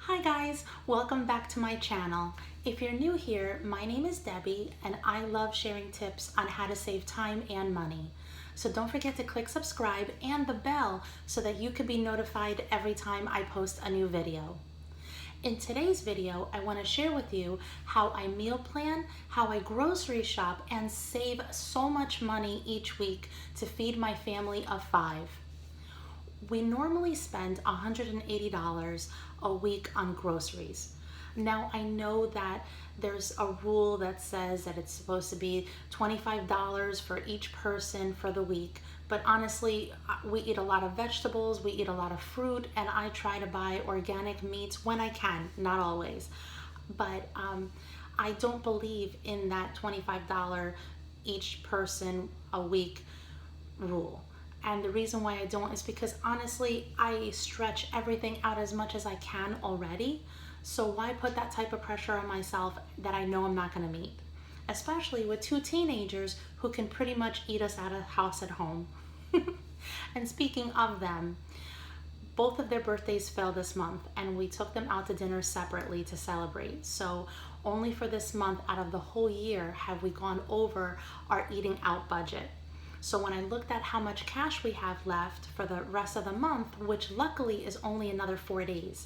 Hi guys, welcome back to my channel. If you're new here, my name is Debbie and I love sharing tips on how to save time and money. So don't forget to click subscribe and the bell so that you can be notified every time I post a new video. In today's video, I want to share with you how I meal plan, how I grocery shop, and save so much money each week to feed my family of 5. We normally spend $180 a week on groceries. Now I know that there's a rule that says that it's supposed to be $25 for each person for the week, but honestly, we eat a lot of vegetables, we eat a lot of fruit, and I try to buy organic meats when I can, not always. But I don't believe in that $25 each person a week rule. And the reason why I don't is because honestly, I stretch everything out as much as I can already. So why put that type of pressure on myself that I know I'm not gonna meet? Especially with 2 teenagers who can pretty much eat us out of house at home. And speaking of them, both of their birthdays fell this month and we took them out to dinner separately to celebrate. So only for this month out of the whole year have we gone over our eating out budget. So when I looked at how much cash we have left for the rest of the month, which luckily is only another 4 days,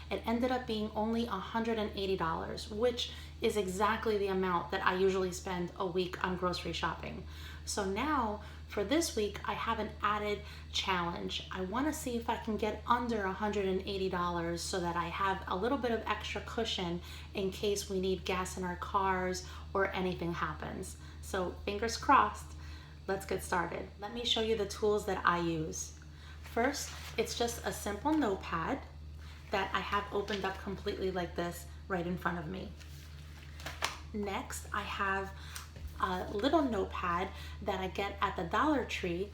it ended up being only $180, which is exactly the amount that I usually spend a week on grocery shopping. So now for this week, I have an added challenge. I want to see if I can get under $180 so that I have a little bit of extra cushion in case we need gas in our cars or anything happens. So fingers crossed. Let's get started. Let me show you the tools that I use. First, it's just a simple notepad that I have opened up completely like this right in front of me. Next, I have a little notepad that I get at the Dollar Tree,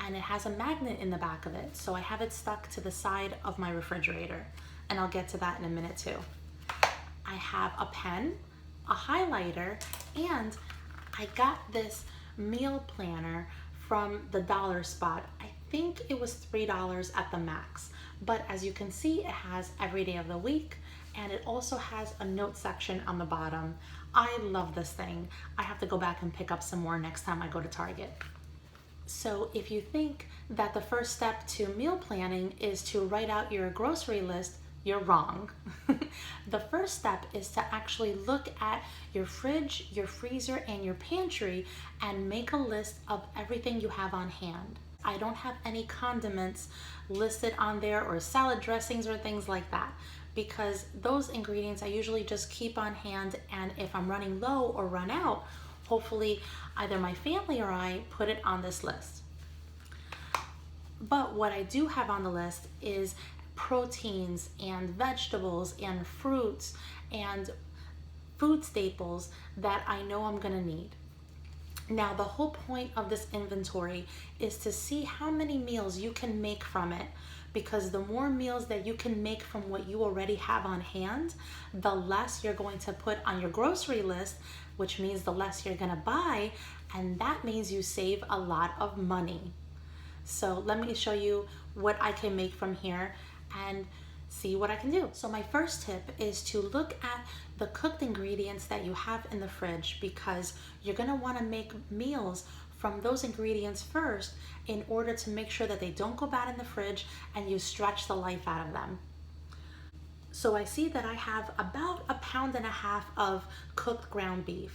and it has a magnet in the back of it. So I have it stuck to the side of my refrigerator, and I'll get to that in a minute too. I have a pen, a highlighter, and I got this meal planner from the dollar spot. I think it was $3 at the max, but as you can see, it has every day of the week and it also has a note section on the bottom. I love this thing. I have to go back and pick up some more next time I go to Target. So if you think that the first step to meal planning is to write out your grocery list, you're wrong. The first step is to actually look at your fridge, your freezer, and your pantry and make a list of everything you have on hand. I don't have any condiments listed on there or salad dressings or things like that because those ingredients I usually just keep on hand, and if I'm running low or run out, hopefully either my family or I put it on this list. But what I do have on the list is proteins and vegetables and fruits and food staples that I know I'm gonna need. Now, the whole point of this inventory is to see how many meals you can make from it, because the more meals that you can make from what you already have on hand, the less you're going to put on your grocery list, which means the less you're gonna buy, and that means you save a lot of money. So let me show you what I can make from here and see what I can do. So my first tip is to look at the cooked ingredients that you have in the fridge, because you're gonna wanna make meals from those ingredients first in order to make sure that they don't go bad in the fridge and you stretch the life out of them. So I see that I have about 1.5 pounds of cooked ground beef.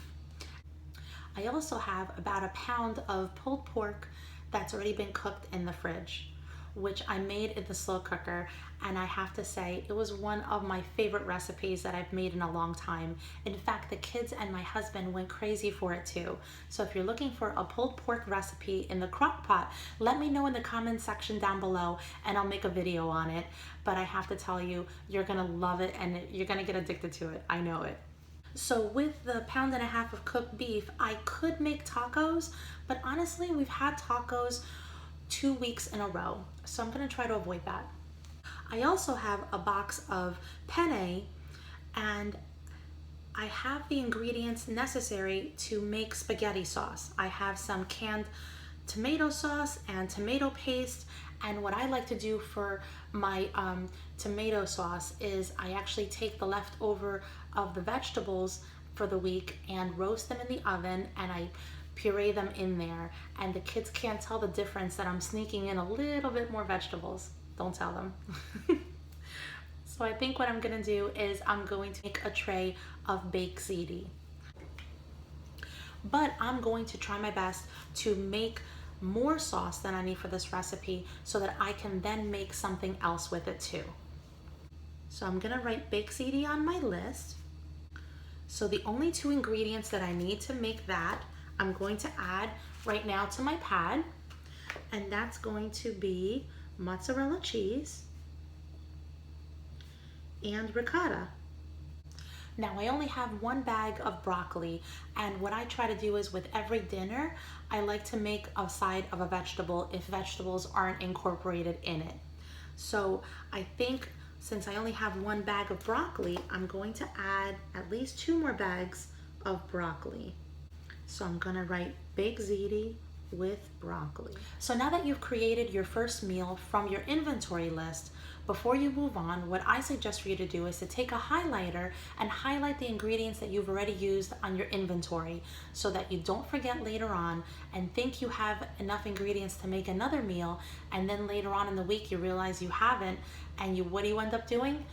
I also have about 1 pound of pulled pork that's already been cooked in the fridge, which I made in the slow cooker, and I have to say it was one of my favorite recipes that I've made in a long time. In fact, the kids and my husband went crazy for it too. So if you're looking for a pulled pork recipe in the crock pot, let me know in the comment section down below and I'll make a video on it. But I have to tell you, you're gonna love it and you're gonna get addicted to it, I know it. So with the 1.5 pounds of cooked beef, I could make tacos, but honestly, we've had tacos 2 weeks in a row, so I'm gonna try to avoid that. I also have a box of penne, and I have the ingredients necessary to make spaghetti sauce. I have some canned tomato sauce and tomato paste, And what I like to do for my tomato sauce is I actually take the leftover of the vegetables for the week and roast them in the oven, and I puree them in there, and the kids can't tell the difference that I'm sneaking in a little bit more vegetables. Don't tell them. So I think what I'm gonna do is I'm going to make a tray of baked ziti. But I'm going to try my best to make more sauce than I need for this recipe so that I can then make something else with it too. So I'm gonna write baked ziti on my list. So the only 2 ingredients that I need to make that, I'm going to add right now to my pad, and that's going to be mozzarella cheese and ricotta. Now I only have 1 bag of broccoli, and what I try to do is with every dinner, I like to make a side of a vegetable if vegetables aren't incorporated in it. So I think since I only have 1 bag of broccoli, I'm going to add at least 2 more bags of broccoli. So I'm gonna write baked ziti with broccoli. So now that you've created your first meal from your inventory list, before you move on, what I suggest for you to do is to take a highlighter and highlight the ingredients that you've already used on your inventory so that you don't forget later on and think you have enough ingredients to make another meal, and then later on in the week you realize you haven't, and what do you end up doing?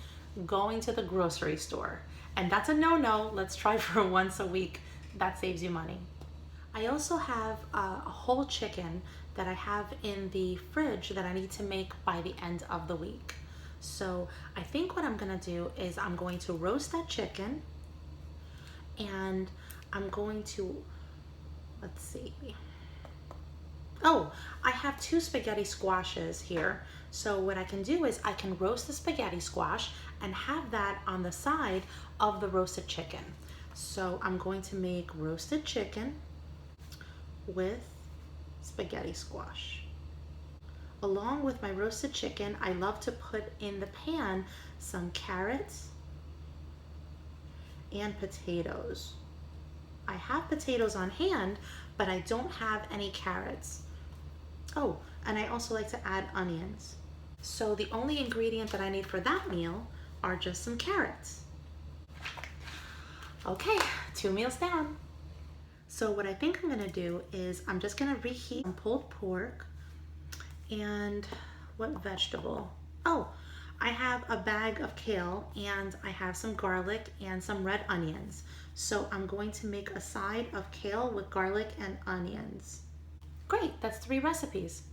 Going to the grocery store. And that's a no-no. Let's try for once a week. That saves you money. I also have a whole chicken that I have in the fridge that I need to make by the end of the week. So I think what I'm gonna do is I'm going to roast that chicken, and I'm going to, let's see. Oh, I have 2 spaghetti squashes here. So what I can do is I can roast the spaghetti squash and have that on the side of the roasted chicken. So I'm going to make roasted chicken with spaghetti squash. Along with my roasted chicken, I love to put in the pan some carrots and potatoes. I have potatoes on hand, but I don't have any carrots. Oh, and I also like to add onions. So the only ingredient that I need for that meal are just some carrots. Okay, 2 meals down. So what I think I'm gonna do is I'm just gonna reheat some pulled pork and what vegetable? Oh, I have a bag of kale and I have some garlic and some red onions. So I'm going to make a side of kale with garlic and onions. Great, that's 3 recipes.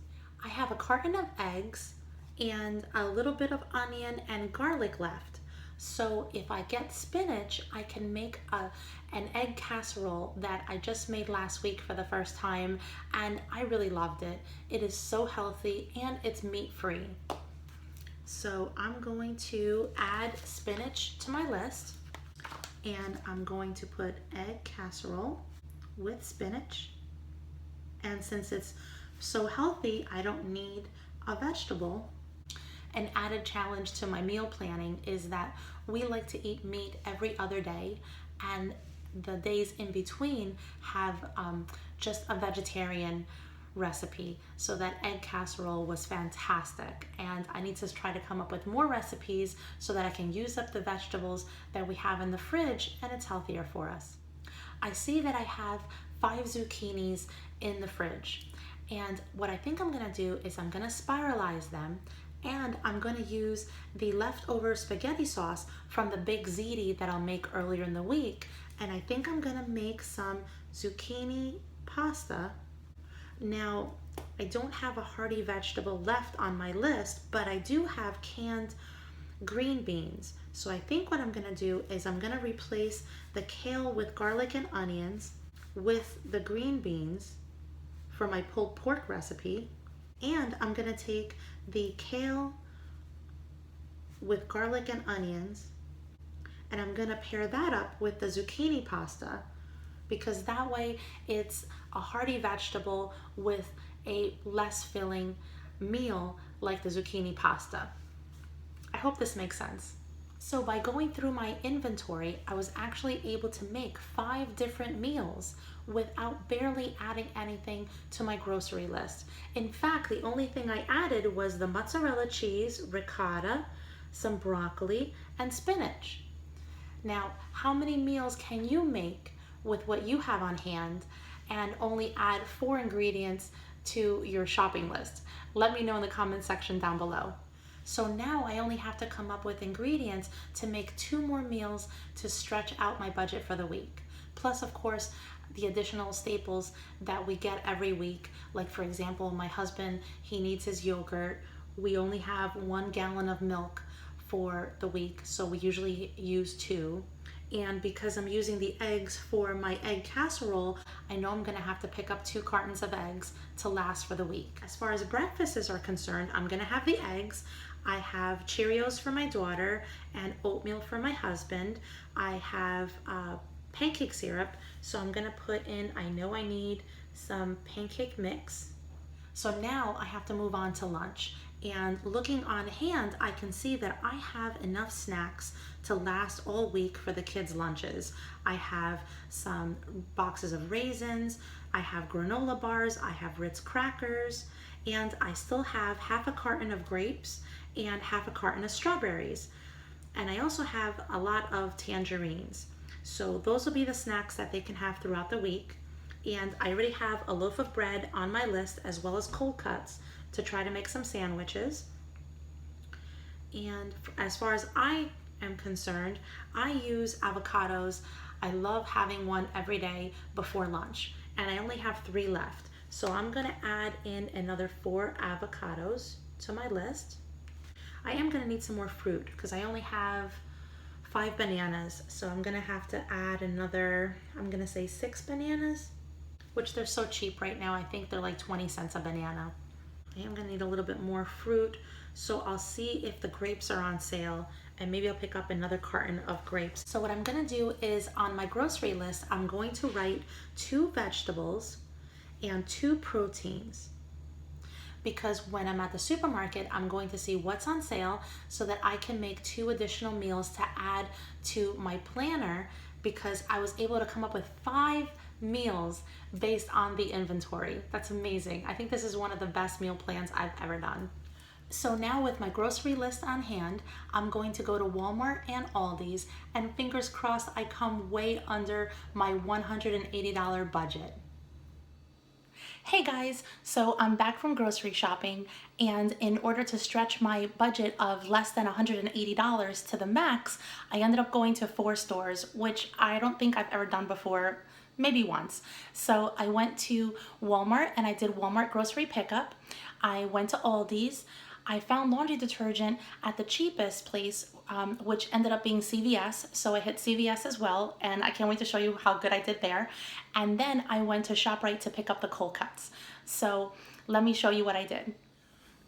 I have a carton of eggs and a little bit of onion and garlic left. So if I get spinach, I can make an egg casserole that I just made last week for the first time, and I really loved it. It is so healthy and it's meat-free. So I'm going to add spinach to my list, and I'm going to put egg casserole with spinach. And since it's so healthy, I don't need a vegetable. An added challenge to my meal planning is that we like to eat meat every other day, and the days in between have just a vegetarian recipe. So that egg casserole was fantastic, and I need to try to come up with more recipes so that I can use up the vegetables that we have in the fridge, and it's healthier for us. I see that I have 5 zucchinis in the fridge, and what I think I'm gonna do is I'm gonna spiralize them, and I'm gonna use the leftover spaghetti sauce from the baked ziti that I'll make earlier in the week, and I think I'm gonna make some zucchini pasta. Now, I don't have a hearty vegetable left on my list, but I do have canned green beans. So I think what I'm gonna do is I'm gonna replace the kale with garlic and onions with the green beans for my pulled pork recipe, and I'm gonna take the kale with garlic and onions, and I'm gonna pair that up with the zucchini pasta, because that way it's a hearty vegetable with a less filling meal like the zucchini pasta. I hope this makes sense. So by going through my inventory, I was actually able to make 5 different meals without barely adding anything to my grocery list. In fact, the only thing I added was the mozzarella cheese, ricotta, some broccoli, and spinach. Now, how many meals can you make with what you have on hand and only add 4 ingredients to your shopping list? Let me know in the comment section down below. So now I only have to come up with ingredients to make 2 more meals to stretch out my budget for the week. Plus, of course, the additional staples that we get every week. Like for example, my husband, he needs his yogurt. We only have 1 gallon of milk for the week, so we usually use 2. And because I'm using the eggs for my egg casserole, I know I'm gonna have to pick up 2 cartons of eggs to last for the week. As far as breakfasts are concerned, I'm gonna have the eggs. I have Cheerios for my daughter and oatmeal for my husband. I have pancake syrup, so I'm gonna put in, I know I need some pancake mix. So now I have to move on to lunch. And looking on hand, I can see that I have enough snacks to last all week for the kids' lunches. I have some boxes of raisins, I have granola bars, I have Ritz crackers, and I still have half a carton of grapes and half a carton of strawberries. And I also have a lot of tangerines. So those will be the snacks that they can have throughout the week. And I already have a loaf of bread on my list as well as cold cuts to try to make some sandwiches. And as far as I am concerned, I use avocados. I love having one every day before lunch, and I only have 3 left. So I'm gonna add in another 4 avocados to my list. I am gonna need some more fruit because I only have 5 bananas. So I'm gonna have to add another, I'm gonna say 6 bananas, which they're so cheap right now. I think they're like 20 cents a banana. I am gonna need a little bit more fruit, so I'll see if the grapes are on sale and maybe I'll pick up another carton of grapes. So what I'm gonna do is on my grocery list, I'm going to write 2 vegetables and 2 proteins. Because when I'm at the supermarket, I'm going to see what's on sale so that I can make 2 additional meals to add to my planner, because I was able to come up with 5 meals based on the inventory. That's amazing. I think this is one of the best meal plans I've ever done. So now with my grocery list on hand, I'm going to go to Walmart and Aldi's, and fingers crossed I come way under my $180 budget. Hey guys, so I'm back from grocery shopping, and in order to stretch my budget of less than $180 to the max, I ended up going to 4 stores, which I don't think I've ever done before, maybe once. So I went to Walmart and I did Walmart grocery pickup. I went to Aldi's. I found laundry detergent at the cheapest place, which ended up being CVS. So I hit CVS as well, and I can't wait to show you how good I did there. And then I went to ShopRite to pick up the cold cuts. So let me show you what I did.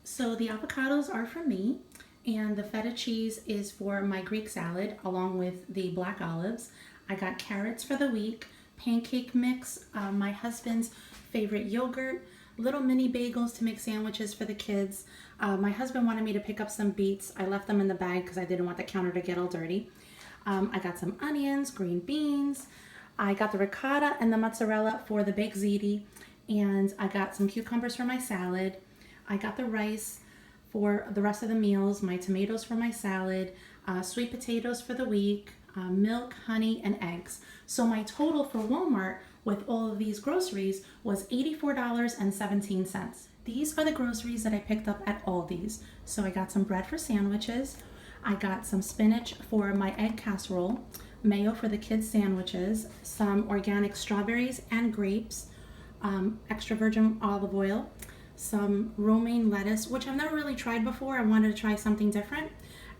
So the avocados are for me, and the feta cheese is for my Greek salad along with the black olives. I got carrots for the week, pancake mix, my husband's favorite yogurt, little mini bagels to make sandwiches for the kids. My husband wanted me to pick up some beets. I left them in the bag because I didn't want the counter to get all dirty. I got some onions, green beans. I got the ricotta and the mozzarella for the baked ziti, and I got some cucumbers for my salad. I got the rice for the rest of the meals, my tomatoes for my salad, sweet potatoes for the week, milk, honey, and eggs. So my total for Walmart with all of these groceries was $84.17. These are the groceries that I picked up at Aldi's. So I got some bread for sandwiches. I got some spinach for my egg casserole, mayo for the kids' sandwiches, some organic strawberries and grapes, extra virgin olive oil, some romaine lettuce, which I've never really tried before. I wanted to try something different,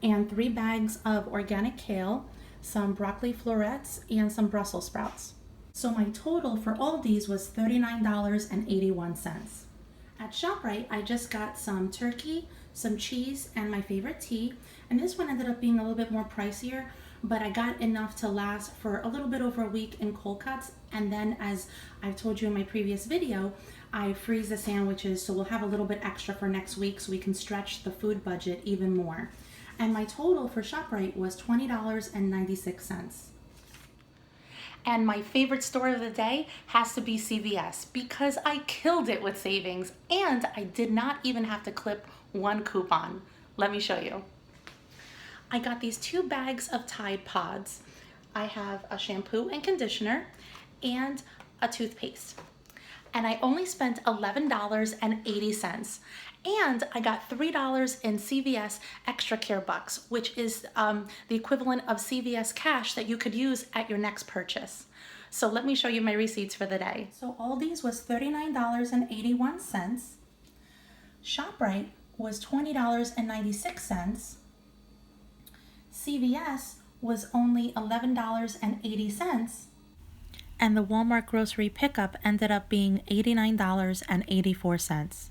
and 3 bags of organic kale, some broccoli florets, and some Brussels sprouts. So my total for all these was $39.81. At ShopRite, I just got some turkey, some cheese, and my favorite tea. And this one ended up being a little bit more pricier, but I got enough to last for a little bit over a week in cold cuts. And then, as I've told you in my previous video, I freeze the sandwiches, so we'll have a little bit extra for next week so we can stretch the food budget even more. And my total for ShopRite was $20.96. And my favorite store of the day has to be CVS because I killed it with savings and I did not even have to clip one coupon. Let me show you. I got these 2 bags of Tide Pods. I have a shampoo and conditioner and a toothpaste. And I only spent $11.80. And I got $3 in CVS Extra Care Bucks, which is the equivalent of CVS cash that you could use at your next purchase. So let me show you my receipts for the day. So Aldi's was $39.81. ShopRite was $20.96. CVS was only $11.80. And the Walmart grocery pickup ended up being $89.84.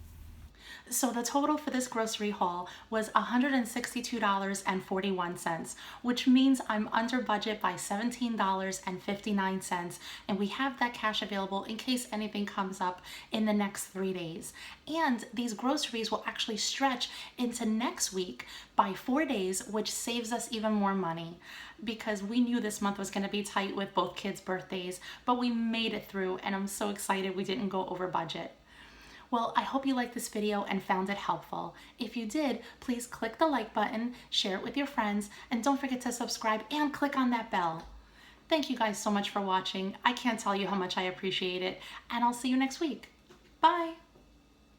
So the total for this grocery haul was $162.41, which means I'm under budget by $17.59, and we have that cash available in case anything comes up in the next 3 days. And these groceries will actually stretch into next week by 4 days, which saves us even more money because we knew this month was going to be tight with both kids' birthdays, but we made it through, and I'm so excited we didn't go over budget. Well, I hope you liked this video and found it helpful. If you did, please click the like button, share it with your friends, and don't forget to subscribe and click on that bell. Thank you guys so much for watching. I can't tell you how much I appreciate it, and I'll see you next week. Bye.